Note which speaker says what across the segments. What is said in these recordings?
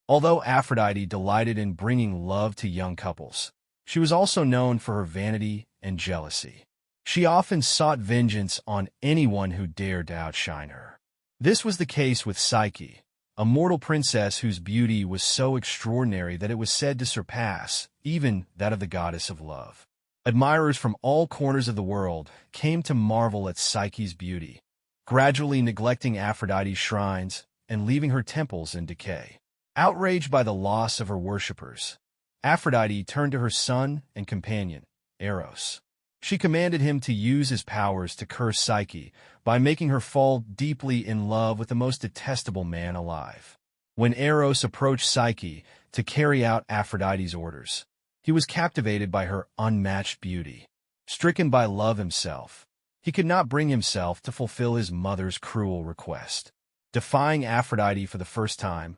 Speaker 1: Although Aphrodite delighted in bringing love to young couples, she was also known for her vanity and jealousy. She often sought vengeance on anyone who dared to outshine her. This was the case with Psyche, a mortal princess whose beauty was so extraordinary that it was said to surpass even that of the goddess of love. Admirers from all corners of the world came to marvel at Psyche's beauty, gradually neglecting Aphrodite's shrines and leaving her temples in decay. Outraged by the loss of her worshippers, Aphrodite turned to her son and companion, Eros. She commanded him to use his powers to curse Psyche by making her fall deeply in love with the most detestable man alive. When Eros approached Psyche to carry out Aphrodite's orders, he was captivated by her unmatched beauty. Stricken by love himself, he could not bring himself to fulfill his mother's cruel request. Defying Aphrodite for the first time,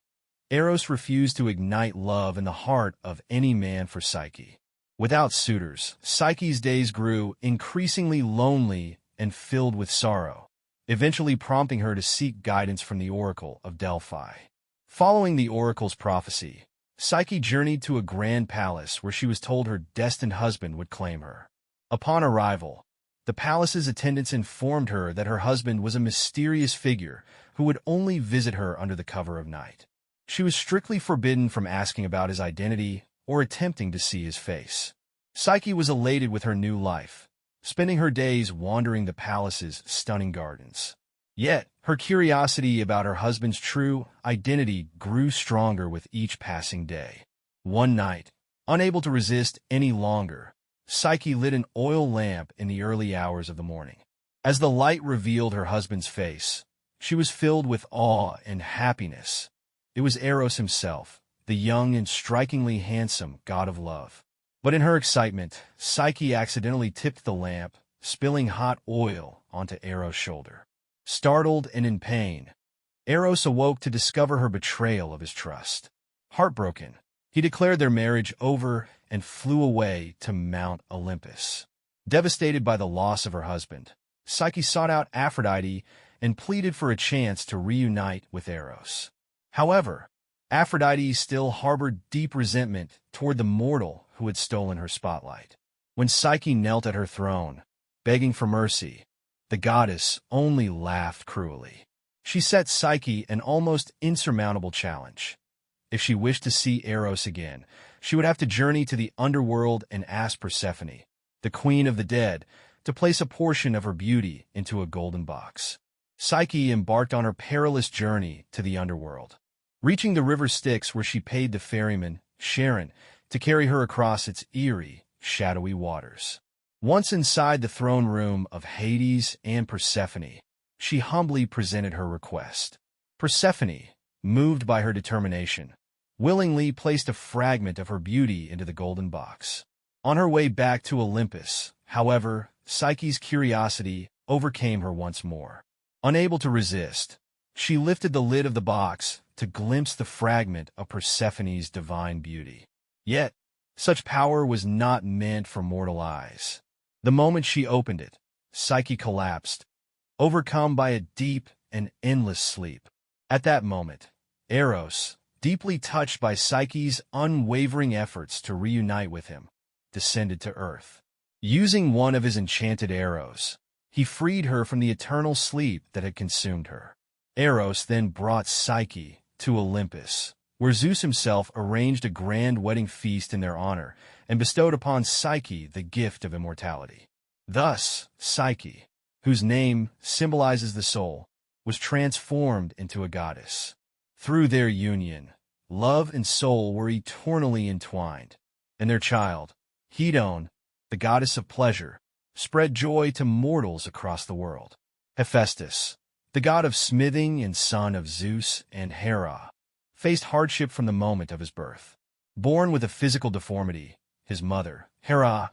Speaker 1: Eros refused to ignite love in the heart of any man for Psyche. Without suitors, Psyche's days grew increasingly lonely and filled with sorrow, eventually prompting her to seek guidance from the oracle of Delphi. Following the oracle's prophecy, Psyche journeyed to a grand palace where she was told her destined husband would claim her. Upon arrival, the palace's attendants informed her that her husband was a mysterious figure who would only visit her under the cover of night. She was strictly forbidden from asking about his identity or attempting to see his face. Psyche was elated with her new life, spending her days wandering the palace's stunning gardens. Yet, her curiosity about her husband's true identity grew stronger with each passing day. One night, unable to resist any longer, Psyche lit an oil lamp in the early hours of the morning. As the light revealed her husband's face, she was filled with awe and happiness. It was Eros himself, the young and strikingly handsome god of love. But in her excitement, Psyche accidentally tipped the lamp, spilling hot oil onto Eros' shoulder. Startled and in pain, Eros awoke to discover her betrayal of his trust. Heartbroken, he declared their marriage over and flew away to Mount Olympus. Devastated by the loss of her husband, Psyche sought out Aphrodite and pleaded for a chance to reunite with Eros. However, Aphrodite still harbored deep resentment toward the mortal who had stolen her spotlight. When Psyche knelt at her throne, begging for mercy, the goddess only laughed cruelly. She set Psyche an almost insurmountable challenge. If she wished to see Eros again, she would have to journey to the underworld and ask Persephone, the queen of the dead, to place a portion of her beauty into a golden box. Psyche embarked on her perilous journey to the underworld, reaching the river Styx where she paid the ferryman, Charon, to carry her across its eerie, shadowy waters. Once inside the throne room of Hades and Persephone, she humbly presented her request. Persephone, moved by her determination, willingly placed a fragment of her beauty into the golden box. On her way back to Olympus, however, Psyche's curiosity overcame her once more. Unable to resist, she lifted the lid of the box to glimpse the fragment of Persephone's divine beauty. Yet, such power was not meant for mortal eyes. The moment she opened it, Psyche collapsed, overcome by a deep and endless sleep. At that moment, Eros, deeply touched by Psyche's unwavering efforts to reunite with him, descended to earth. Using one of his enchanted arrows, he freed her from the eternal sleep that had consumed her. Eros then brought Psyche to Olympus, where Zeus himself arranged a grand wedding feast in their honor and bestowed upon Psyche the gift of immortality. Thus, Psyche, whose name symbolizes the soul, was transformed into a goddess. Through their union, love and soul were eternally entwined, and their child, Hedone, the goddess of pleasure, spread joy to mortals across the world. Hephaestus, the god of smithing and son of Zeus and Hera, faced hardship from the moment of his birth. Born with a physical deformity, his mother, Hera,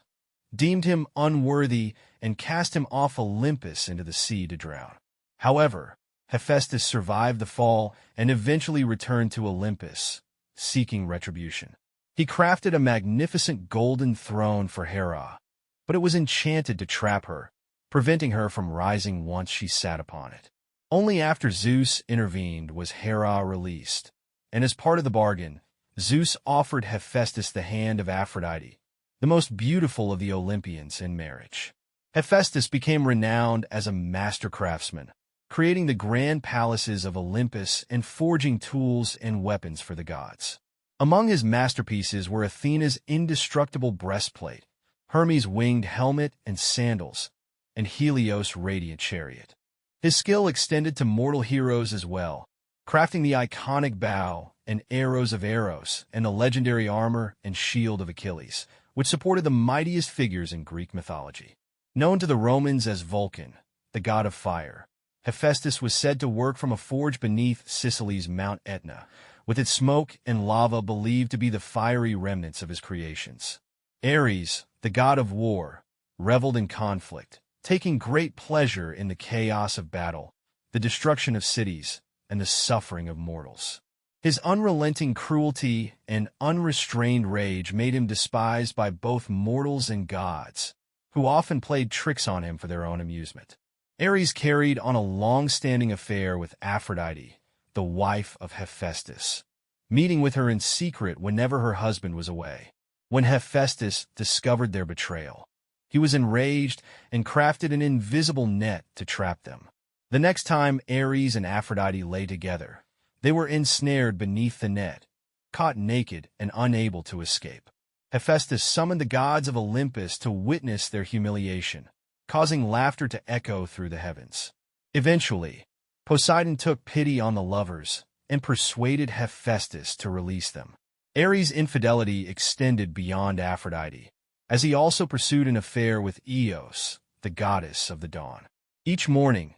Speaker 1: deemed him unworthy and cast him off Olympus into the sea to drown. However, Hephaestus survived the fall and eventually returned to Olympus, seeking retribution. He crafted a magnificent golden throne for Hera, but it was enchanted to trap her, preventing her from rising once she sat upon it. Only after Zeus intervened was Hera released, and as part of the bargain, Zeus offered Hephaestus the hand of Aphrodite, the most beautiful of the Olympians, in marriage. Hephaestus became renowned as a master craftsman, creating the grand palaces of Olympus and forging tools and weapons for the gods. Among his masterpieces were Athena's indestructible breastplate, Hermes' winged helmet and sandals, and Helios' radiant chariot. His skill extended to mortal heroes as well, crafting the iconic bow and arrows of Eros and the legendary armor and shield of Achilles, which supported the mightiest figures in Greek mythology. Known to the Romans as Vulcan, the god of fire, Hephaestus was said to work from a forge beneath Sicily's Mount Etna, with its smoke and lava believed to be the fiery remnants of his creations. Ares, the god of war, reveled in conflict, taking great pleasure in the chaos of battle, the destruction of cities, and the suffering of mortals. His unrelenting cruelty and unrestrained rage made him despised by both mortals and gods, who often played tricks on him for their own amusement. Ares carried on a long-standing affair with Aphrodite, the wife of Hephaestus, meeting with her in secret whenever her husband was away. When Hephaestus discovered their betrayal, he was enraged and crafted an invisible net to trap them. The next time Ares and Aphrodite lay together, they were ensnared beneath the net, caught naked and unable to escape. Hephaestus summoned the gods of Olympus to witness their humiliation, causing laughter to echo through the heavens. Eventually, Poseidon took pity on the lovers and persuaded Hephaestus to release them. Ares' infidelity extended beyond Aphrodite, as he also pursued an affair with Eos, the goddess of the dawn. Each morning,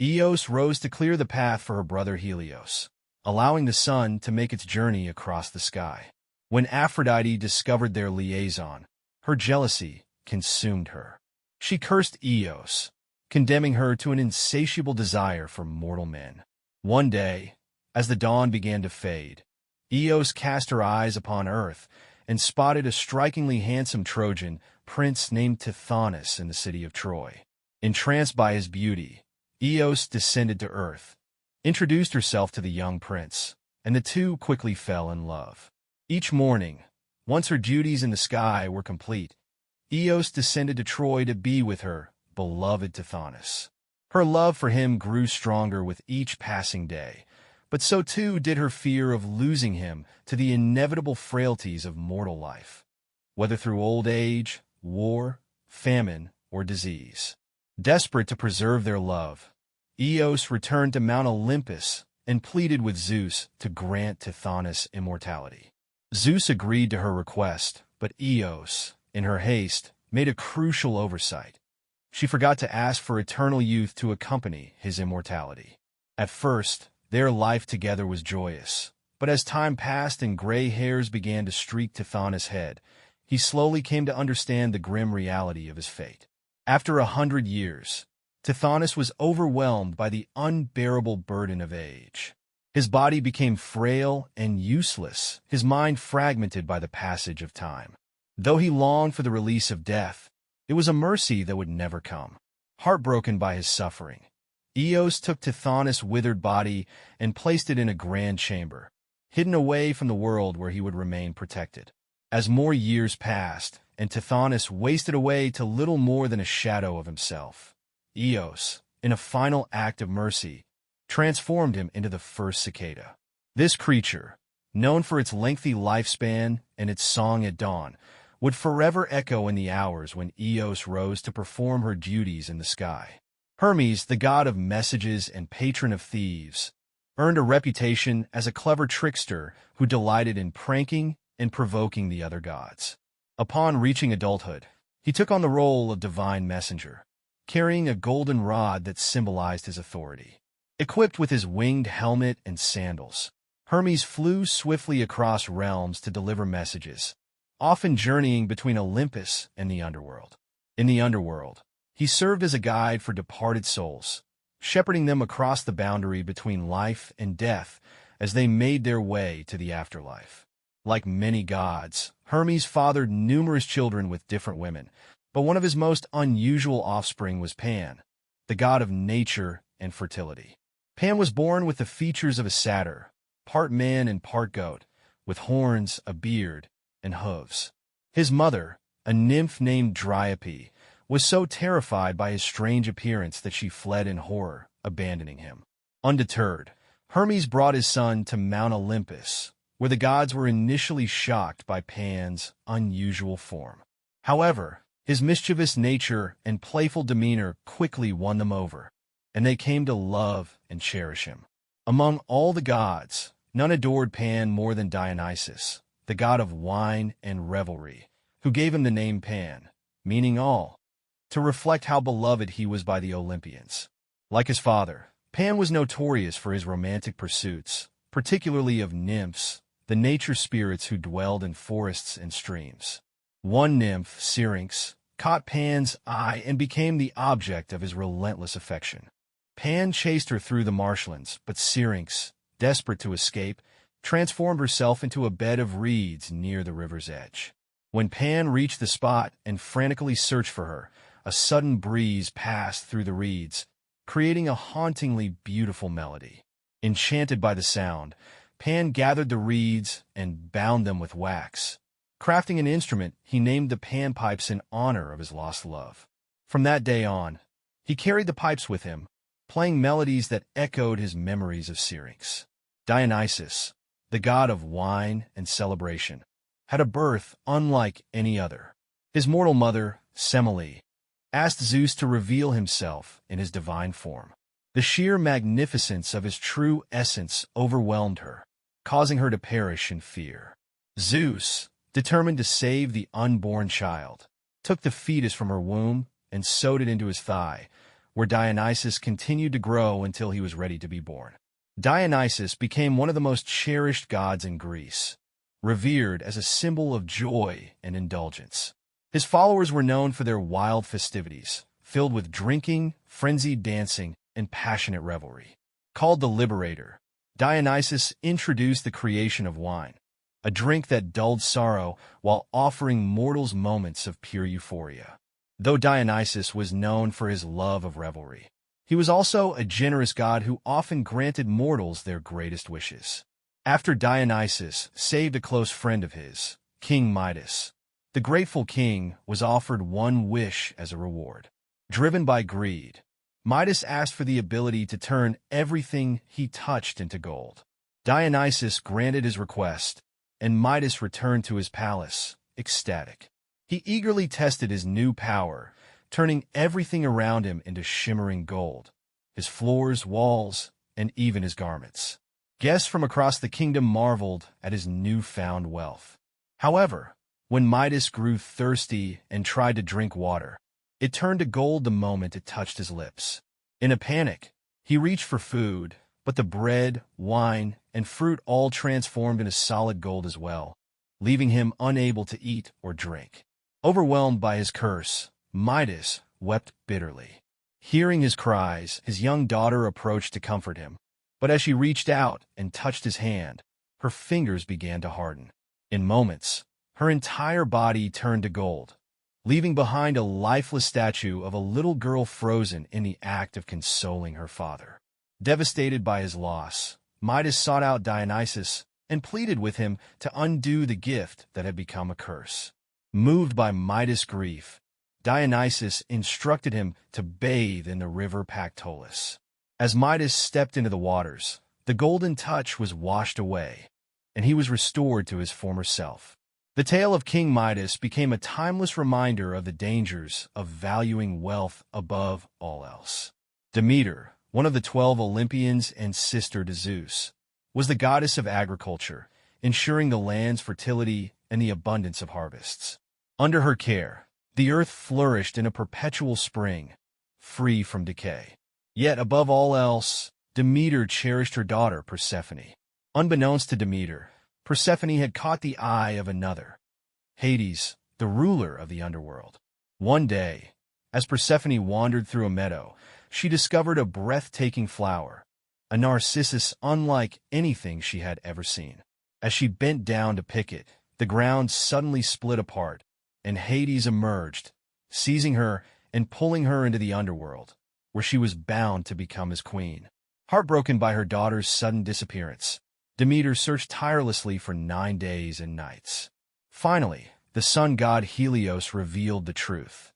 Speaker 1: Eos rose to clear the path for her brother Helios, allowing the sun to make its journey across the sky. When Aphrodite discovered their liaison, her jealousy consumed her. She cursed Eos, condemning her to an insatiable desire for mortal men. One day, as the dawn began to fade, Eos cast her eyes upon earth and spotted a strikingly handsome Trojan prince named Tithonus in the city of Troy. Entranced by his beauty, Eos descended to earth, introduced herself to the young prince, and the two quickly fell in love. Each morning, once her duties in the sky were complete, Eos descended to Troy to be with her beloved Tithonus. Her love for him grew stronger with each passing day, but so too did her fear of losing him to the inevitable frailties of mortal life, whether through old age, war, famine, or disease. Desperate to preserve their love, Eos returned to Mount Olympus and pleaded with Zeus to grant Tithonus immortality. Zeus agreed to her request, but Eos, in her haste, made a crucial oversight. She forgot to ask for eternal youth to accompany his immortality. At first, their life together was joyous, but as time passed and gray hairs began to streak Tithonus' head, he slowly came to understand the grim reality of his fate. After 100 years, Tithonus was overwhelmed by the unbearable burden of age. His body became frail and useless, his mind fragmented by the passage of time. Though he longed for the release of death, it was a mercy that would never come. Heartbroken by his suffering, Eos took Tithonus' withered body and placed it in a grand chamber, hidden away from the world where he would remain protected. As more years passed, and Tithonus wasted away to little more than a shadow of himself, Eos, in a final act of mercy, transformed him into the first cicada. This creature, known for its lengthy lifespan and its song at dawn, would forever echo in the hours when Eos rose to perform her duties in the sky. Hermes, the god of messages and patron of thieves, earned a reputation as a clever trickster who delighted in pranking and provoking the other gods. Upon reaching adulthood, he took on the role of divine messenger, carrying a golden rod that symbolized his authority. Equipped with his winged helmet and sandals, Hermes flew swiftly across realms to deliver messages, often journeying between Olympus and the underworld. In the underworld, he served as a guide for departed souls, shepherding them across the boundary between life and death as they made their way to the afterlife. Like many gods, Hermes fathered numerous children with different women, but one of his most unusual offspring was Pan, the god of nature and fertility. Pan was born with the features of a satyr, part man and part goat, with horns, a beard, and hooves. His mother, a nymph named Dryope, was so terrified by his strange appearance that she fled in horror, abandoning him. Undeterred, Hermes brought his son to Mount Olympus, where the gods were initially shocked by Pan's unusual form. However, his mischievous nature and playful demeanor quickly won them over, and they came to love and cherish him. Among all the gods, none adored Pan more than Dionysus, the god of wine and revelry, who gave him the name Pan, meaning all, to reflect how beloved he was by the Olympians. Like his father, Pan was notorious for his romantic pursuits, particularly of nymphs, the nature spirits who dwelled in forests and streams. One nymph, Syrinx, caught Pan's eye and became the object of his relentless affection. Pan chased her through the marshlands, but Syrinx, desperate to escape, transformed herself into a bed of reeds near the river's edge. When Pan reached the spot and frantically searched for her, a sudden breeze passed through the reeds, creating a hauntingly beautiful melody. Enchanted by the sound, Pan gathered the reeds and bound them with wax. Crafting an instrument, he named the panpipes in honor of his lost love. From that day on, he carried the pipes with him, playing melodies that echoed his memories of Syrinx. Dionysus, the god of wine and celebration, had a birth unlike any other. His mortal mother, Semele, asked Zeus to reveal himself in his divine form. The sheer magnificence of his true essence overwhelmed her, causing her to perish in fear. Zeus, determined to save the unborn child, took the fetus from her womb and sewed it into his thigh, where Dionysus continued to grow until he was ready to be born. Dionysus became one of the most cherished gods in Greece, revered as a symbol of joy and indulgence. His followers were known for their wild festivities, filled with drinking, frenzied dancing, and passionate revelry. Called the Liberator, Dionysus introduced the creation of wine, a drink that dulled sorrow while offering mortals moments of pure euphoria. Though Dionysus was known for his love of revelry, he was also a generous god who often granted mortals their greatest wishes. After Dionysus saved a close friend of his, King Midas, the grateful king was offered one wish as a reward. Driven by greed, Midas asked for the ability to turn everything he touched into gold. Dionysus granted his request, and Midas returned to his palace, ecstatic. He eagerly tested his new power, turning everything around him into shimmering gold, his floors, walls, and even his garments. Guests from across the kingdom marveled at his newfound wealth. However, when Midas grew thirsty and tried to drink water, it turned to gold the moment it touched his lips. In a panic, he reached for food, but the bread, wine, and fruit all transformed into solid gold as well, leaving him unable to eat or drink. Overwhelmed by his curse, Midas wept bitterly. Hearing his cries, his young daughter approached to comfort him, but as she reached out and touched his hand, her fingers began to harden. In moments, her entire body turned to gold, leaving behind a lifeless statue of a little girl frozen in the act of consoling her father. Devastated by his loss, Midas sought out Dionysus and pleaded with him to undo the gift that had become a curse. Moved by Midas' grief, Dionysus instructed him to bathe in the river Pactolus. As Midas stepped into the waters, the golden touch was washed away, and he was restored to his former self. The tale of King Midas became a timeless reminder of the dangers of valuing wealth above all else. Demeter, one of the 12 Olympians and sister to Zeus, was the goddess of agriculture, ensuring the land's fertility and the abundance of harvests. Under her care, the earth flourished in a perpetual spring, free from decay. Yet, above all else, Demeter cherished her daughter Persephone. Unbeknownst to Demeter, Persephone had caught the eye of another, Hades, the ruler of the underworld. One day, as Persephone wandered through a meadow, she discovered a breathtaking flower, a narcissus unlike anything she had ever seen. As she bent down to pick it, the ground suddenly split apart, and Hades emerged, seizing her and pulling her into the underworld, where she was bound to become his queen. Heartbroken by her daughter's sudden disappearance, Demeter searched tirelessly for 9 days and nights. Finally, the sun god Helios revealed the truth.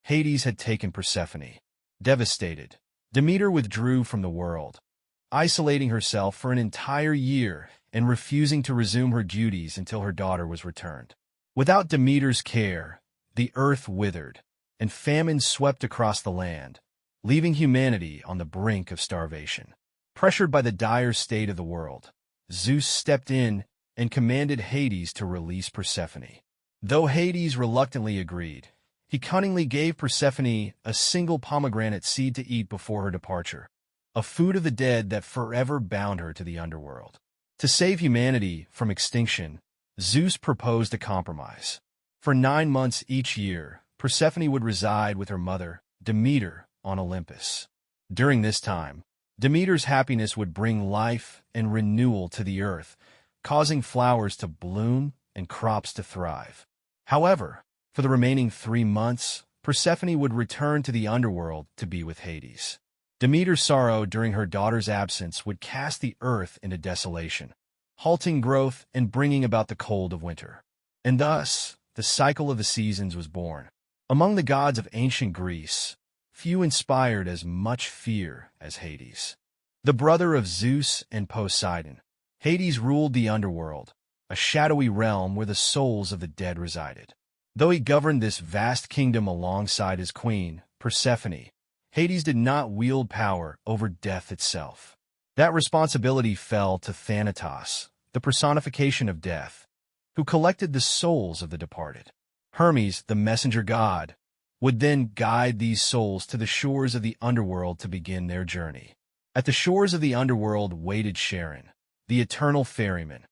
Speaker 1: Hades had taken Persephone. Devastated, Demeter withdrew from the world, isolating herself for an entire year and refusing to resume her duties until her daughter was returned. Without Demeter's care, the earth withered, and famine swept across the land, leaving humanity on the brink of starvation. Pressured by the dire state of the world, Zeus stepped in and commanded Hades to release Persephone. Though Hades reluctantly agreed, he cunningly gave Persephone a single pomegranate seed to eat before her departure, a food of the dead that forever bound her to the underworld. To save humanity from extinction, Zeus proposed a compromise. For 9 months each year, Persephone would reside with her mother, Demeter, on Olympus. During this time, Demeter's happiness would bring life and renewal to the earth, causing flowers to bloom and crops to thrive. However, for the remaining 3 months, Persephone would return to the underworld to be with Hades. Demeter's sorrow during her daughter's absence would cast the earth into desolation, halting growth and bringing about the cold of winter. And thus, the cycle of the seasons was born. Among the gods of ancient Greece, few inspired as much fear as Hades. The brother of Zeus and Poseidon, Hades ruled the underworld, a shadowy realm where the souls of the dead resided. Though he governed this vast kingdom alongside his queen, Persephone, Hades did not wield power over death itself. That responsibility fell to Thanatos, the personification of death, who collected the souls of the departed. Hermes, the messenger god, would then guide these souls to the shores of the underworld to begin their journey. At the shores of the underworld waited Charon, the eternal ferryman,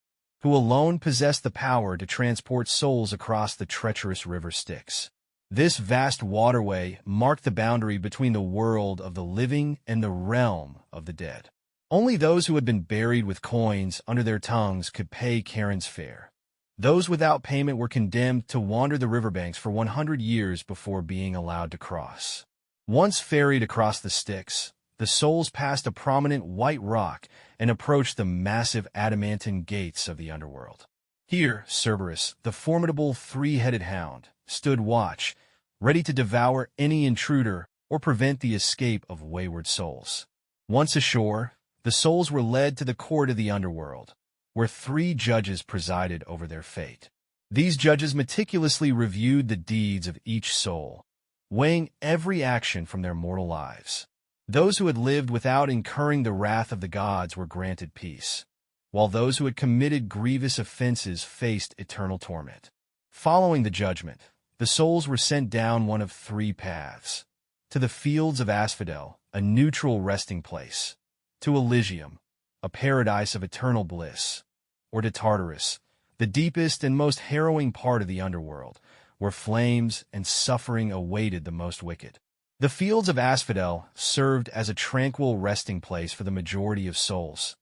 Speaker 1: who alone possessed the power to transport souls across the treacherous river Styx. This vast waterway marked the boundary between the world of the living and the realm of the dead. Only those who had been buried with coins under their tongues could pay Charon's fare. Those without payment were condemned to wander the riverbanks for 100 years before being allowed to cross. Once ferried across the Styx, the souls passed a prominent white rock and approached the massive adamantine gates of the underworld. Here, Cerberus, the formidable three-headed hound, stood watch, ready to devour any intruder or prevent the escape of wayward souls. Once ashore, the souls were led to the court of the underworld, where 3 judges presided over their fate. These judges meticulously reviewed the deeds of each soul, weighing every action from their mortal lives. Those who had lived without incurring the wrath of the gods were granted peace, while those who had committed grievous offenses faced eternal torment. Following the judgment, the souls were sent down one of 3 paths: to the fields of Asphodel, a neutral resting place; to Elysium, a paradise of eternal bliss; or to Tartarus, the deepest and most harrowing part of the underworld, where flames and suffering awaited the most wicked. The fields of Asphodel served as a tranquil resting place for the majority of souls,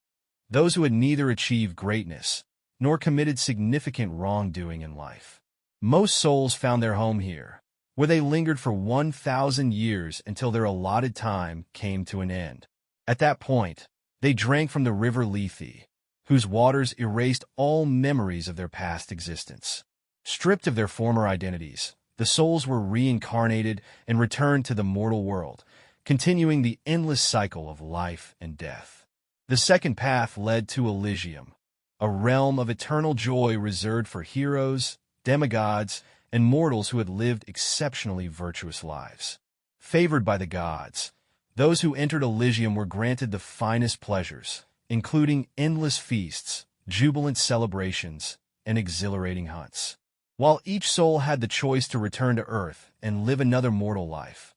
Speaker 1: those who had neither achieved greatness nor committed significant wrongdoing in life. Most souls found their home here, where they lingered for 1,000 years until their allotted time came to an end. At that point, they drank from the river Lethe, whose waters erased all memories of their past existence. Stripped of their former identities, the souls were reincarnated and returned to the mortal world, continuing the endless cycle of life and death. The second path led to Elysium, a realm of eternal joy reserved for heroes, demigods, and mortals who had lived exceptionally virtuous lives. Favored by the gods, those who entered Elysium were granted the finest pleasures, including endless feasts, jubilant celebrations, and exhilarating hunts. While each soul had the choice to return to Earth and live another mortal life,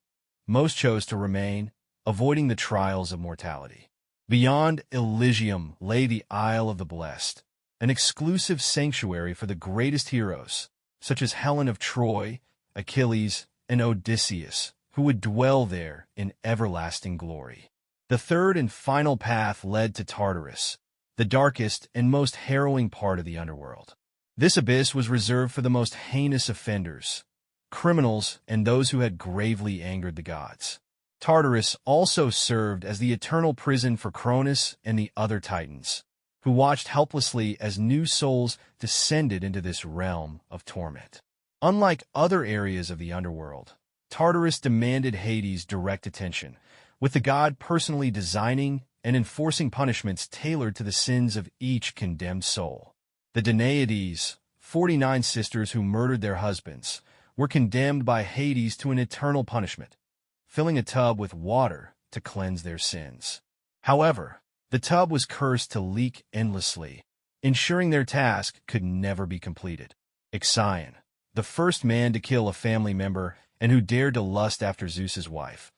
Speaker 1: most chose to remain, avoiding the trials of mortality. Beyond Elysium lay the Isle of the Blessed, an exclusive sanctuary for the greatest heroes, such as Helen of Troy, Achilles, and Odysseus, who would dwell there in everlasting glory. The third and final path led to Tartarus, the darkest and most harrowing part of the underworld. This abyss was reserved for the most heinous offenders, criminals, and those who had gravely angered the gods. Tartarus also served as the eternal prison for Cronus and the other titans, who watched helplessly as new souls descended into this realm of torment. Unlike other areas of the underworld, Tartarus demanded Hades direct attention, with the god personally designing and enforcing punishments tailored to the sins of each condemned soul. The Danaides, 49 sisters who murdered their husbands, were condemned by Hades to an eternal punishment, filling a tub with water to cleanse their sins. However, the tub was cursed to leak endlessly, ensuring their task could never be completed. Ixion, the first man to kill a family member and who dared to lust after Zeus's wife,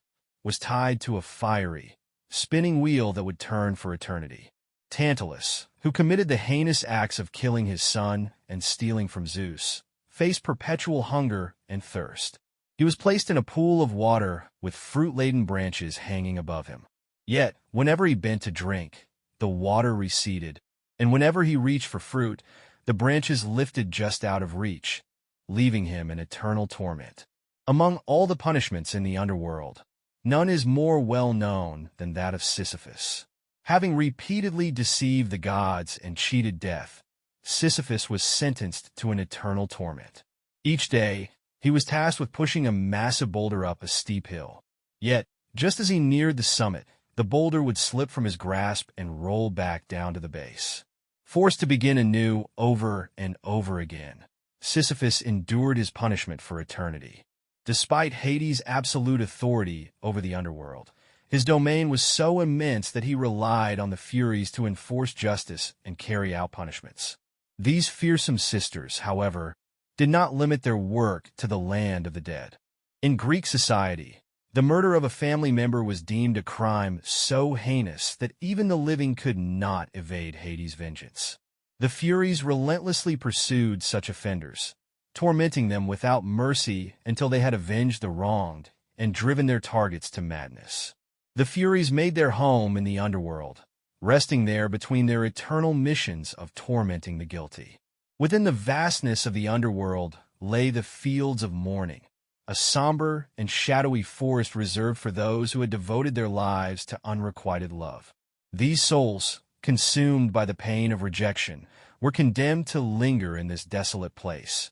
Speaker 1: was tied to a fiery, spinning wheel that would turn for eternity. Tantalus, who committed the heinous acts of killing his son and stealing from Zeus, faced perpetual hunger and thirst. He was placed in a pool of water with fruit-laden branches hanging above him. Yet, whenever he bent to drink, the water receded, and whenever he reached for fruit, the branches lifted just out of reach, leaving him in eternal torment. Among all the punishments in the underworld, none is more well-known than that of Sisyphus. Having repeatedly deceived the gods and cheated death, Sisyphus was sentenced to an eternal torment. Each day, he was tasked with pushing a massive boulder up a steep hill. Yet, just as he neared the summit, the boulder would slip from his grasp and roll back down to the base. Forced to begin anew over and over again, Sisyphus endured his punishment for eternity. Despite Hades' absolute authority over the underworld, his domain was so immense that he relied on the Furies to enforce justice and carry out punishments. These fearsome sisters, however, did not limit their work to the land of the dead. In Greek society, the murder of a family member was deemed a crime so heinous that even the living could not evade Hades' vengeance. The Furies relentlessly pursued such offenders, tormenting them without mercy until they had avenged the wronged and driven their targets to madness. The Furies made their home in the underworld, resting there between their eternal missions of tormenting the guilty. Within the vastness of the underworld lay the fields of mourning, a somber and shadowy forest reserved for those who had devoted their lives to unrequited love. These souls, consumed by the pain of rejection, were condemned to linger in this desolate place,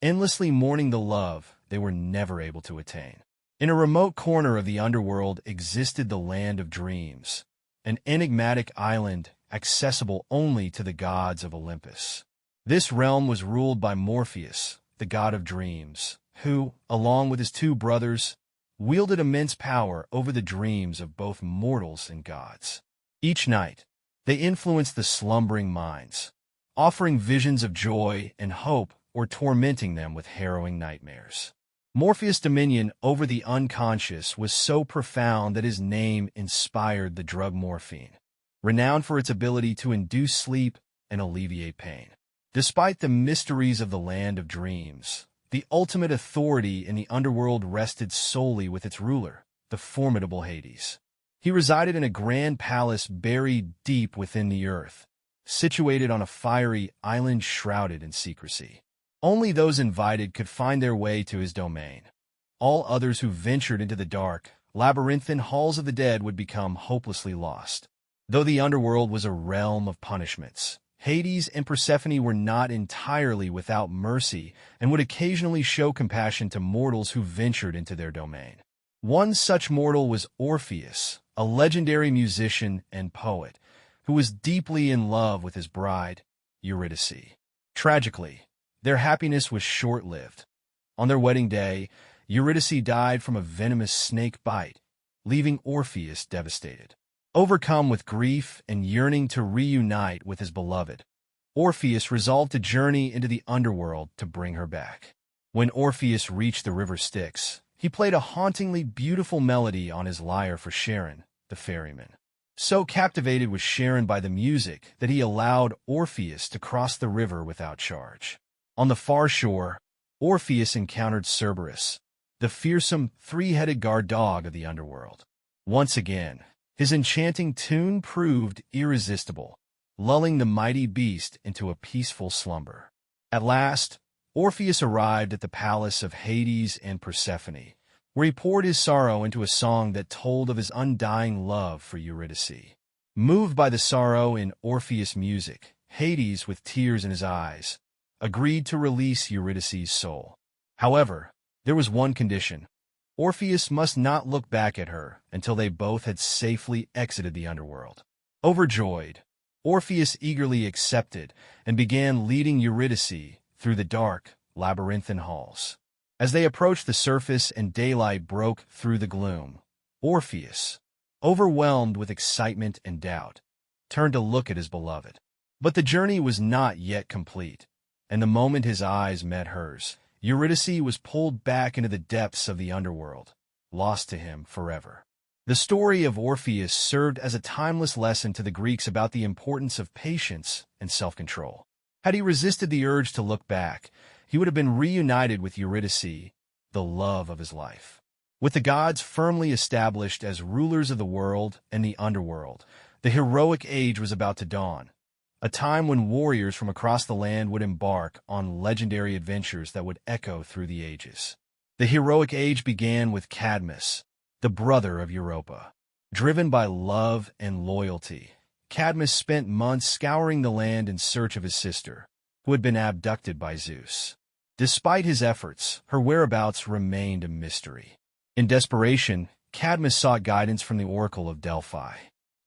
Speaker 1: endlessly mourning the love they were never able to attain. In a remote corner of the underworld existed the land of dreams, an enigmatic island accessible only to the gods of Olympus. This realm was ruled by Morpheus, the god of dreams, who, along with his two brothers, wielded immense power over the dreams of both mortals and gods. Each night, they influenced the slumbering minds, offering visions of joy and hope or tormenting them with harrowing nightmares. Morpheus' dominion over the unconscious was so profound that his name inspired the drug morphine, renowned for its ability to induce sleep and alleviate pain. Despite the mysteries of the land of dreams, the ultimate authority in the underworld rested solely with its ruler, the formidable Hades. He resided in a grand palace buried deep within the earth, situated on a fiery island shrouded in secrecy. Only those invited could find their way to his domain. All others who ventured into the dark, labyrinthine halls of the dead would become hopelessly lost. Though the underworld was a realm of punishments, Hades and Persephone were not entirely without mercy and would occasionally show compassion to mortals who ventured into their domain. One such mortal was Orpheus, a legendary musician and poet, who was deeply in love with his bride, Eurydice. Tragically, their happiness was short-lived. On their wedding day, Eurydice died from a venomous snake bite, leaving Orpheus devastated. Overcome with grief and yearning to reunite with his beloved, Orpheus resolved to journey into the underworld to bring her back. When Orpheus reached the river Styx, he played a hauntingly beautiful melody on his lyre for Charon, the ferryman. So captivated was Charon by the music that he allowed Orpheus to cross the river without charge. On the far shore, Orpheus encountered Cerberus, the fearsome three-headed guard dog of the underworld. Once again, his enchanting tune proved irresistible, lulling the mighty beast into a peaceful slumber. At last, Orpheus arrived at the palace of Hades and Persephone, where he poured his sorrow into a song that told of his undying love for Eurydice. Moved by the sorrow in Orpheus' music, Hades, with tears in his eyes, agreed to release Eurydice's soul. However, there was one condition. Orpheus must not look back at her until they both had safely exited the underworld. Overjoyed, Orpheus eagerly accepted and began leading Eurydice through the dark, labyrinthine halls. As they approached the surface and daylight broke through the gloom, Orpheus, overwhelmed with excitement and doubt, turned to look at his beloved. But the journey was not yet complete, and the moment his eyes met hers, Eurydice was pulled back into the depths of the underworld, lost to him forever. The story of Orpheus served as a timeless lesson to the Greeks about the importance of patience and self-control. Had he resisted the urge to look back, he would have been reunited with Eurydice, the love of his life. With the gods firmly established as rulers of the world and the underworld, the heroic age was about to dawn, a time when warriors from across the land would embark on legendary adventures that would echo through the ages. The heroic age began with Cadmus, the brother of Europa. Driven by love and loyalty, Cadmus spent months scouring the land in search of his sister, who had been abducted by Zeus. Despite his efforts, her whereabouts remained a mystery. In desperation, Cadmus sought guidance from the Oracle of Delphi.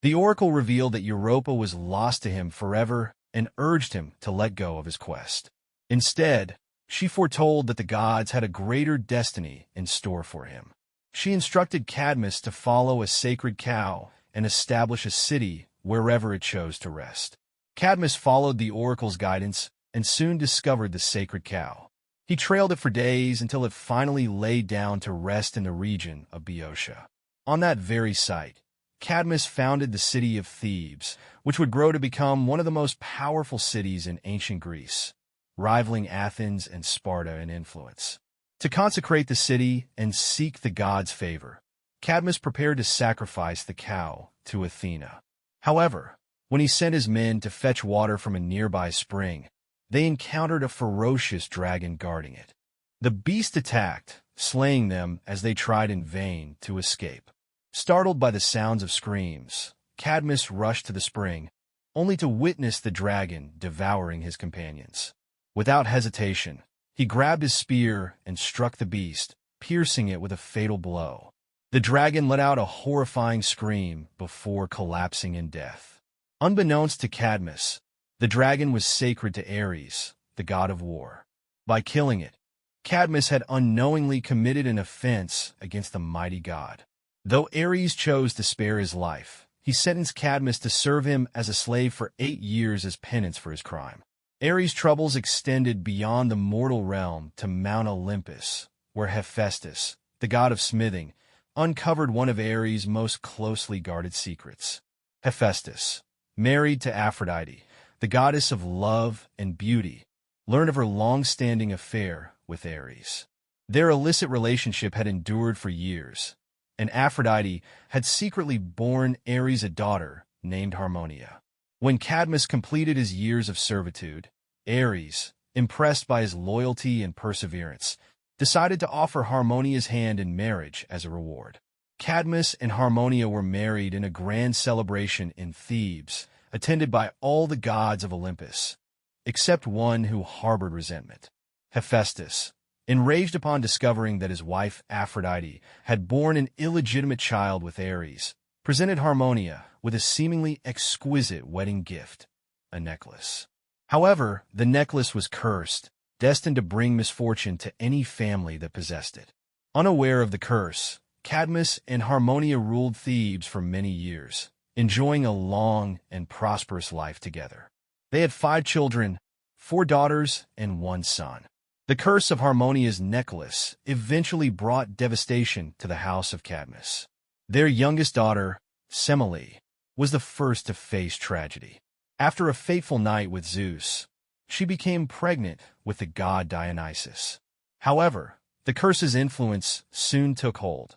Speaker 1: The oracle revealed that Europa was lost to him forever and urged him to let go of his quest. Instead, she foretold that the gods had a greater destiny in store for him. She instructed Cadmus to follow a sacred cow and establish a city wherever it chose to rest. Cadmus followed the oracle's guidance and soon discovered the sacred cow. He trailed it for days until it finally lay down to rest in the region of Boeotia. On that very site, Cadmus founded the city of Thebes, which would grow to become one of the most powerful cities in ancient Greece, rivaling Athens and Sparta in influence. To consecrate the city and seek the gods' favor, Cadmus prepared to sacrifice the cow to Athena. However, when he sent his men to fetch water from a nearby spring, they encountered a ferocious dragon guarding it. The beast attacked, slaying them as they tried in vain to escape. Startled by the sounds of screams, Cadmus rushed to the spring, only to witness the dragon devouring his companions. Without hesitation, he grabbed his spear and struck the beast, piercing it with a fatal blow. The dragon let out a horrifying scream before collapsing in death. Unbeknownst to Cadmus, the dragon was sacred to Ares, the god of war. By killing it, Cadmus had unknowingly committed an offense against the mighty god. Though Ares chose to spare his life, he sentenced Cadmus to serve him as a slave for 8 years as penance for his crime. Ares' troubles extended beyond the mortal realm to Mount Olympus, where Hephaestus, the god of smithing, uncovered one of Ares' most closely guarded secrets. Hephaestus, married to Aphrodite, the goddess of love and beauty, learned of her long-standing affair with Ares. Their illicit relationship had endured for years, and Aphrodite had secretly borne Ares a daughter named Harmonia. When Cadmus completed his years of servitude, Ares, impressed by his loyalty and perseverance, decided to offer Harmonia's hand in marriage as a reward. Cadmus and Harmonia were married in a grand celebration in Thebes, attended by all the gods of Olympus, except one who harbored resentment. Hephaestus, enraged upon discovering that his wife Aphrodite had borne an illegitimate child with Ares, presented Harmonia with a seemingly exquisite wedding gift, a necklace. However, the necklace was cursed, destined to bring misfortune to any family that possessed it. Unaware of the curse, Cadmus and Harmonia ruled Thebes for many years, enjoying a long and prosperous life together. They had 5 children, 4 daughters, and 1 son. The curse of Harmonia's necklace eventually brought devastation to the House of Cadmus. Their youngest daughter, Semele, was the first to face tragedy. After a fateful night with Zeus, she became pregnant with the god Dionysus. However, the curse's influence soon took hold,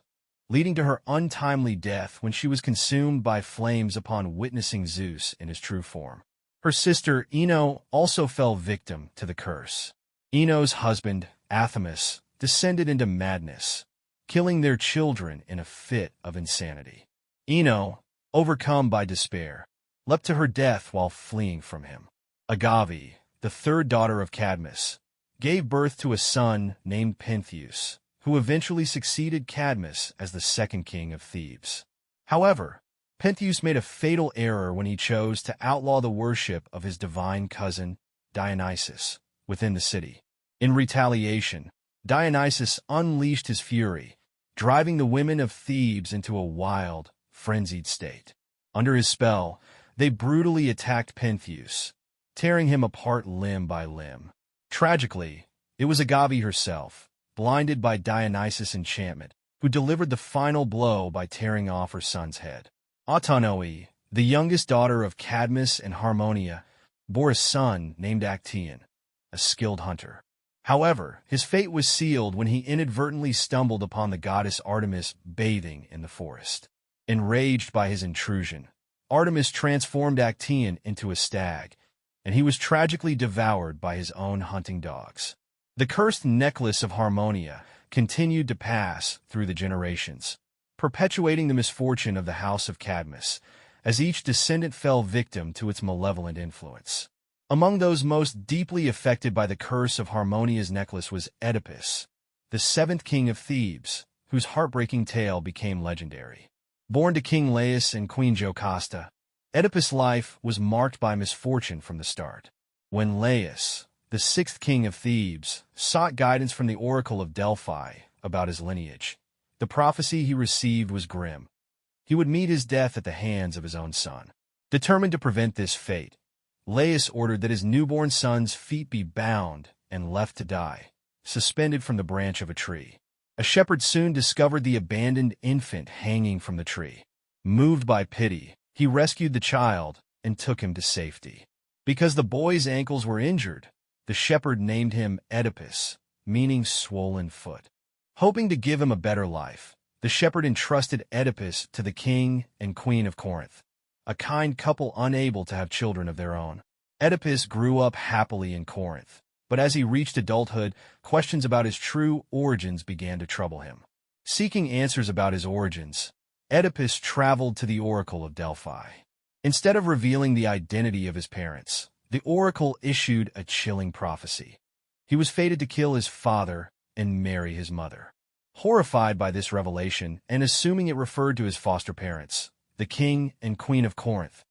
Speaker 1: leading to her untimely death when she was consumed by flames upon witnessing Zeus in his true form. Her sister Ino also fell victim to the curse. Ino's husband, Athamas, descended into madness, killing their children in a fit of insanity. Ino, overcome by despair, leapt to her death while fleeing from him. Agave, the third daughter of Cadmus, gave birth to a son named Pentheus, who eventually succeeded Cadmus as the second king of Thebes. However, Pentheus made a fatal error when he chose to outlaw the worship of his divine cousin, Dionysus, within the city. In retaliation, Dionysus unleashed his fury, driving the women of Thebes into a wild, frenzied state. Under his spell, they brutally attacked Pentheus, tearing him apart limb by limb. Tragically, it was Agave herself, blinded by Dionysus' enchantment, who delivered the final blow by tearing off her son's head. Autonoe, the youngest daughter of Cadmus and Harmonia, bore a son named Actaeon, a skilled hunter. However, his fate was sealed when he inadvertently stumbled upon the goddess Artemis bathing in the forest. Enraged by his intrusion, Artemis transformed Actaeon into a stag, and he was tragically devoured by his own hunting dogs. The cursed necklace of Harmonia continued to pass through the generations, perpetuating the misfortune of the House of Cadmus, as each descendant fell victim to its malevolent influence. Among those most deeply affected by the curse of Harmonia's necklace was Oedipus, the seventh king of Thebes, whose heartbreaking tale became legendary. Born to King Laius and Queen Jocasta, Oedipus' life was marked by misfortune from the start. When Laius, the sixth king of Thebes, sought guidance from the oracle of Delphi about his lineage, the prophecy he received was grim. He would meet his death at the hands of his own son. Determined to prevent this fate, Laius ordered that his newborn son's feet be bound and left to die, suspended from the branch of a tree. A shepherd soon discovered the abandoned infant hanging from the tree. Moved by pity, he rescued the child and took him to safety. Because the boy's ankles were injured, the shepherd named him Oedipus, meaning swollen foot. Hoping to give him a better life, the shepherd entrusted Oedipus to the king and queen of Corinth, a kind couple unable to have children of their own. Oedipus grew up happily in Corinth, but as he reached adulthood, questions about his true origins began to trouble him. Seeking answers about his origins, Oedipus traveled to the oracle of Delphi. Instead of revealing the identity of his parents, the oracle issued a chilling prophecy. He was fated to kill his father and marry his mother. Horrified by this revelation, and assuming it referred to his foster parents, the king and queen of Corinth,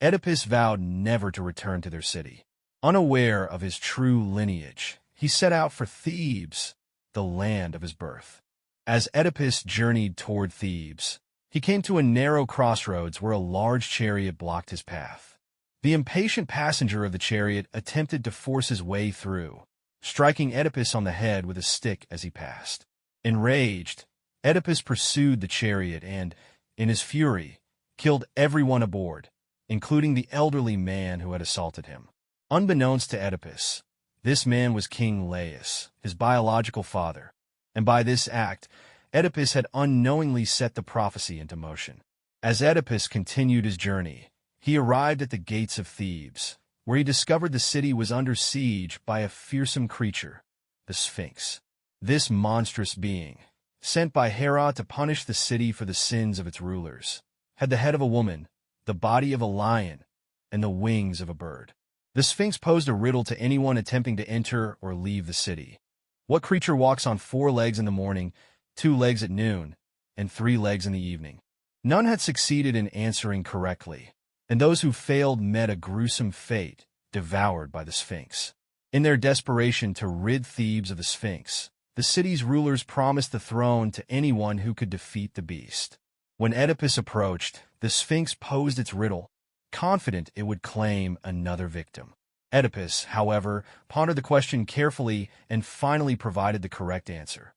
Speaker 1: Oedipus vowed never to return to their city. Unaware of his true lineage, he set out for Thebes, the land of his birth. As Oedipus journeyed toward Thebes, he came to a narrow crossroads where a large chariot blocked his path. The impatient passenger of the chariot attempted to force his way through, striking Oedipus on the head with a stick as he passed. Enraged, Oedipus pursued the chariot and, in his fury, killed everyone aboard, including the elderly man who had assaulted him. Unbeknownst to Oedipus, this man was King Laius, his biological father, and by this act, Oedipus had unknowingly set the prophecy into motion. As Oedipus continued his journey, he arrived at the gates of Thebes, where he discovered the city was under siege by a fearsome creature, the Sphinx. This monstrous being, sent by Hera to punish the city for the sins of its rulers, had the head of a woman, the body of a lion, and the wings of a bird. The Sphinx posed a riddle to anyone attempting to enter or leave the city. What creature walks on 4 legs in the morning, 2 legs at noon, and 3 legs in the evening? None had succeeded in answering correctly, and those who failed met a gruesome fate, devoured by the Sphinx. In their desperation to rid Thebes of the Sphinx, the city's rulers promised the throne to anyone who could defeat the beast. When Oedipus approached, the Sphinx posed its riddle, confident it would claim another victim. Oedipus, however, pondered the question carefully and finally provided the correct answer.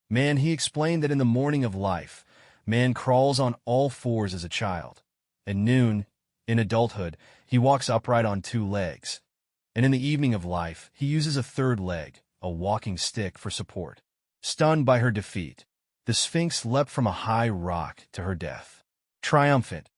Speaker 1: Man, he explained that in the morning of life, man crawls on all 4s as a child. At noon, in adulthood, he walks upright on 2 legs. And in the evening of life, he uses a 3rd leg, a walking stick, for support. Stunned by her defeat, the Sphinx leapt from a high rock to her death. Triumphant,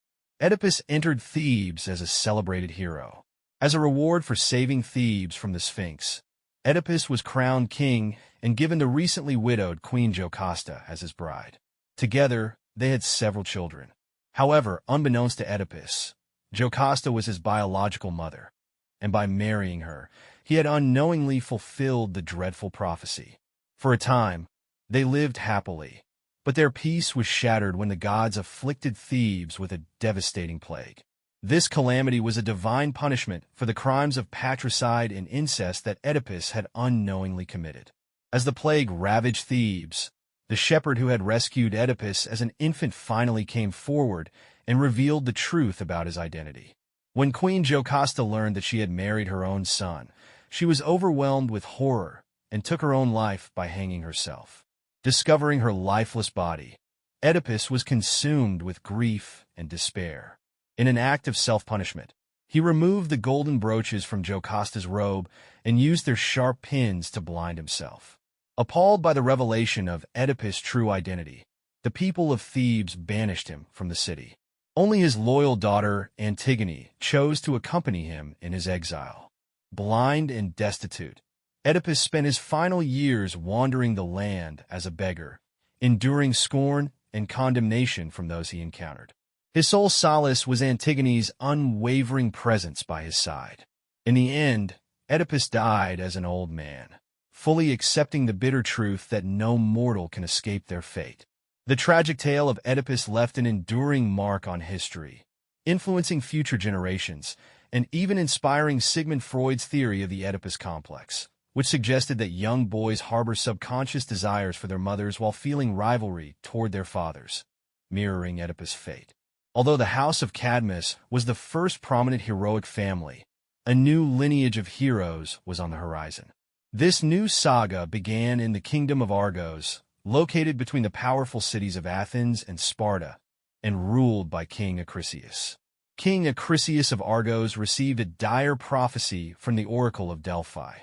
Speaker 1: Oedipus entered Thebes as a celebrated hero. As a reward for saving Thebes from the Sphinx, Oedipus was crowned king and given the recently widowed Queen Jocasta as his bride. Together, they had several children. However, unbeknownst to Oedipus, Jocasta was his biological mother, and by marrying her, he had unknowingly fulfilled the dreadful prophecy. For a time, they lived happily, but their peace was shattered when the gods afflicted Thebes with a devastating plague. This calamity was a divine punishment for the crimes of patricide and incest that Oedipus had unknowingly committed. As the plague ravaged Thebes, the shepherd who had rescued Oedipus as an infant finally came forward and revealed the truth about his identity. When Queen Jocasta learned that she had married her own son, she was overwhelmed with horror and took her own life by hanging herself. Discovering her lifeless body, Oedipus was consumed with grief and despair. In an act of self-punishment, he removed the golden brooches from Jocasta's robe and used their sharp pins to blind himself. Appalled by the revelation of Oedipus' true identity, the people of Thebes banished him from the city. Only his loyal daughter, Antigone, chose to accompany him in his exile. Blind and destitute, Oedipus spent his final years wandering the land as a beggar, enduring scorn and condemnation from those he encountered. His sole solace was Antigone's unwavering presence by his side. In the end, Oedipus died as an old man, fully accepting the bitter truth that no mortal can escape their fate. The tragic tale of Oedipus left an enduring mark on history, influencing future generations, and even inspiring Sigmund Freud's theory of the Oedipus complex, which suggested that young boys harbor subconscious desires for their mothers while feeling rivalry toward their fathers, mirroring Oedipus' fate. Although the House of Cadmus was the first prominent heroic family, a new lineage of heroes was on the horizon. This new saga began in the kingdom of Argos, located between the powerful cities of Athens and Sparta, and ruled by King Acrisius. King Acrisius of Argos received a dire prophecy from the oracle of Delphi.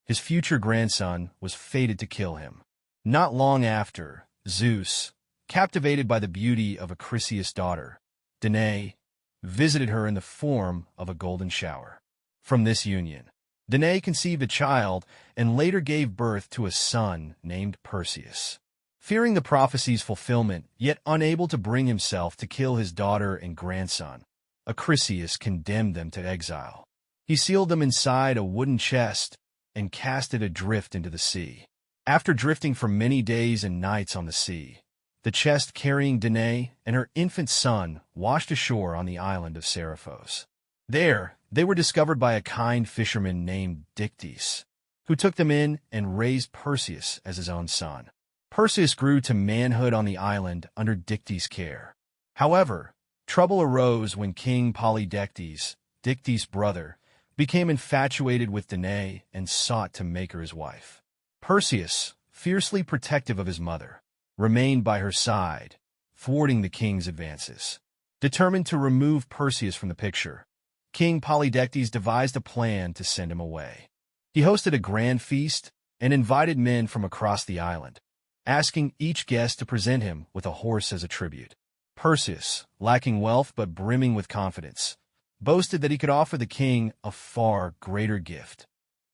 Speaker 1: His future grandson was fated to kill him. Not long after, Zeus, captivated by the beauty of Acrisius' daughter, Danae, visited her in the form of a golden shower. From this union, Danae conceived a child and later gave birth to a son named Perseus. Fearing the prophecy's fulfillment, yet unable to bring himself to kill his daughter and grandson, Acrisius condemned them to exile. He sealed them inside a wooden chest and cast it adrift into the sea. After drifting for many days and nights on the sea, the chest carrying Danae and her infant son washed ashore on the island of Seriphos. There, they were discovered by a kind fisherman named Dictys, who took them in and raised Perseus as his own son. Perseus grew to manhood on the island under Dictys' care. However, trouble arose when King Polydectes, Dictys' brother, became infatuated with Danae and sought to make her his wife. Perseus, fiercely protective of his mother, remained by her side, thwarting the king's advances. Determined to remove Perseus from the picture, King Polydectes devised a plan to send him away. He hosted a grand feast and invited men from across the island, asking each guest to present him with a horse as a tribute. Perseus, lacking wealth but brimming with confidence, boasted that he could offer the king a far greater gift,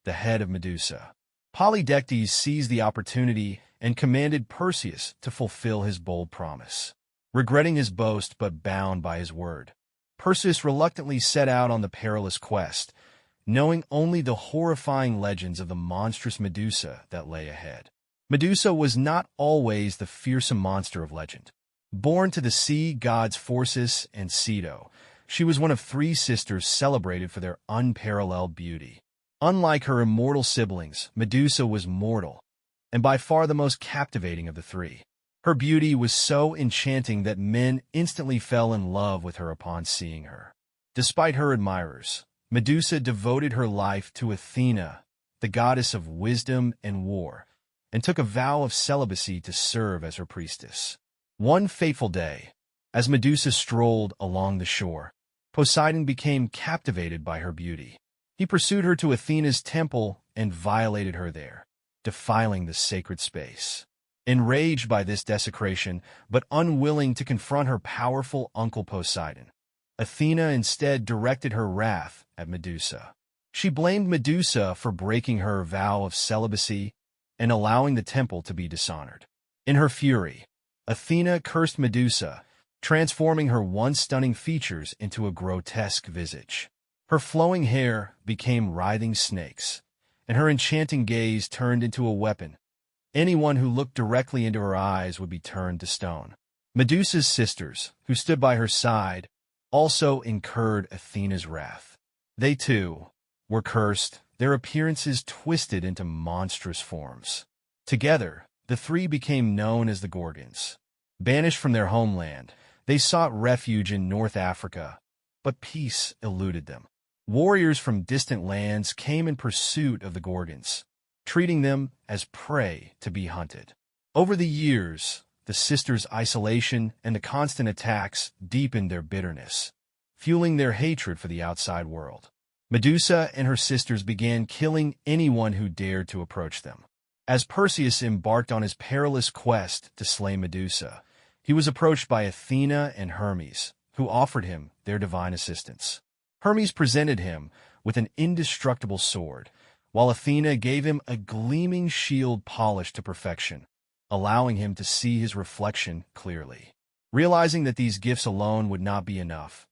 Speaker 1: the head of Medusa. Polydectes seized the opportunity and commanded Perseus to fulfill his bold promise. Regretting his boast but bound by his word, Perseus reluctantly set out on the perilous quest, knowing only the horrifying legends of the monstrous Medusa that lay ahead. Medusa was not always the fearsome monster of legend. Born to the sea gods Phorcys and Ceto, she was one of three sisters celebrated for their unparalleled beauty. Unlike her immortal siblings, Medusa was mortal, and by far the most captivating of the three. Her beauty was so enchanting that men instantly fell in love with her upon seeing her. Despite her admirers, Medusa devoted her life to Athena, the goddess of wisdom and war, and took a vow of celibacy to serve as her priestess. One fateful day, as Medusa strolled along the shore, Poseidon became captivated by her beauty. He pursued her to Athena's temple and violated her there, defiling the sacred space. Enraged by this desecration, but unwilling to confront her powerful uncle Poseidon, Athena instead directed her wrath at Medusa. She blamed Medusa for breaking her vow of celibacy and allowing the temple to be dishonored. In her fury, Athena cursed Medusa transforming her once stunning features into a grotesque visage. Her flowing hair became writhing snakes, and her enchanting gaze turned into a weapon. Anyone who looked directly into her eyes would be turned to stone. Medusa's sisters, who stood by her side, also incurred Athena's wrath. They, too, were cursed, their appearances twisted into monstrous forms. Together, the three became known as the Gorgons. Banished from their homeland, they sought refuge in North Africa, but peace eluded them. Warriors from distant lands came in pursuit of the Gorgons, treating them as prey to be hunted. Over the years, the sisters' isolation and the constant attacks deepened their bitterness, fueling their hatred for the outside world. Medusa and her sisters began killing anyone who dared to approach them. As Perseus embarked on his perilous quest to slay Medusa, he was approached by Athena and Hermes, who offered him their divine assistance. Hermes presented him with an indestructible sword, while Athena gave him a gleaming shield polished to perfection, allowing him to see his reflection clearly. Realizing that these gifts alone would not be enough,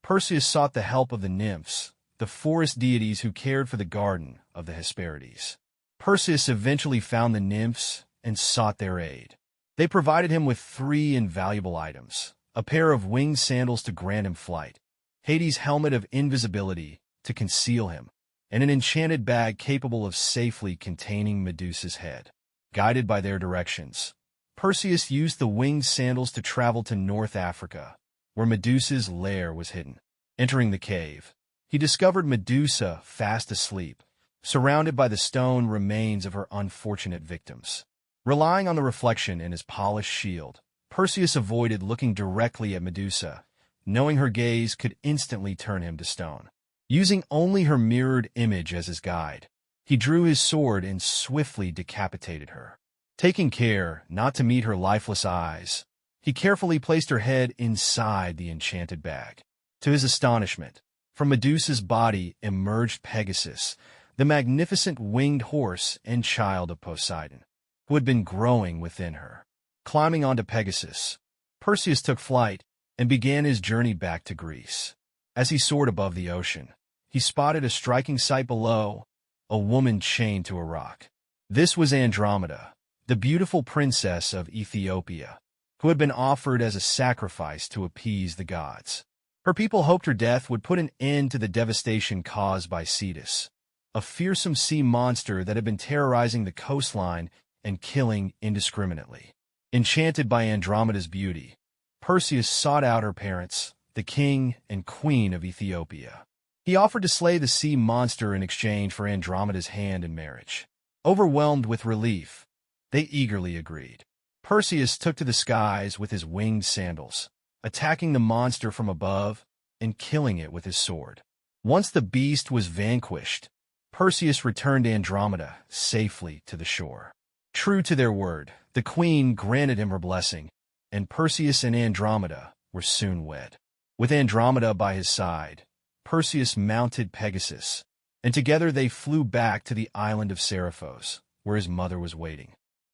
Speaker 1: Perseus sought the help of the nymphs, the forest deities who cared for the garden of the Hesperides. Perseus eventually found the nymphs and sought their aid. They provided him with 3 invaluable items: a pair of winged sandals to grant him flight, Hades' helmet of invisibility to conceal him, and an enchanted bag capable of safely containing Medusa's head. Guided by their directions, Perseus used the winged sandals to travel to North Africa, where Medusa's lair was hidden. Entering the cave, he discovered Medusa fast asleep, surrounded by the stone remains of her unfortunate victims. Relying on the reflection in his polished shield, Perseus avoided looking directly at Medusa, knowing her gaze could instantly turn him to stone. Using only her mirrored image as his guide, he drew his sword and swiftly decapitated her. Taking care not to meet her lifeless eyes, he carefully placed her head inside the enchanted bag. To his astonishment, from Medusa's body emerged Pegasus, the magnificent winged horse and child of Poseidon, who had been growing within her. Climbing onto Pegasus, Perseus took flight and began his journey back to Greece. As he soared above the ocean, he spotted a striking sight below: a woman chained to a rock. This was Andromeda, the beautiful princess of Ethiopia, who had been offered as a sacrifice to appease the gods. Her people hoped her death would put an end to the devastation caused by Cetus, a fearsome sea monster that had been terrorizing the coastline and killing indiscriminately. Enchanted by Andromeda's beauty, Perseus sought out her parents, the king and queen of Ethiopia. He offered to slay the sea monster in exchange for Andromeda's hand in marriage. Overwhelmed with relief, they eagerly agreed. Perseus took to the skies with his winged sandals, attacking the monster from above and killing it with his sword. Once the beast was vanquished, Perseus returned Andromeda safely to the shore. True to their word, the queen granted him her blessing, and Perseus and Andromeda were soon wed. With Andromeda by his side, Perseus mounted Pegasus, and together they flew back to the island of Seriphos, where his mother was waiting.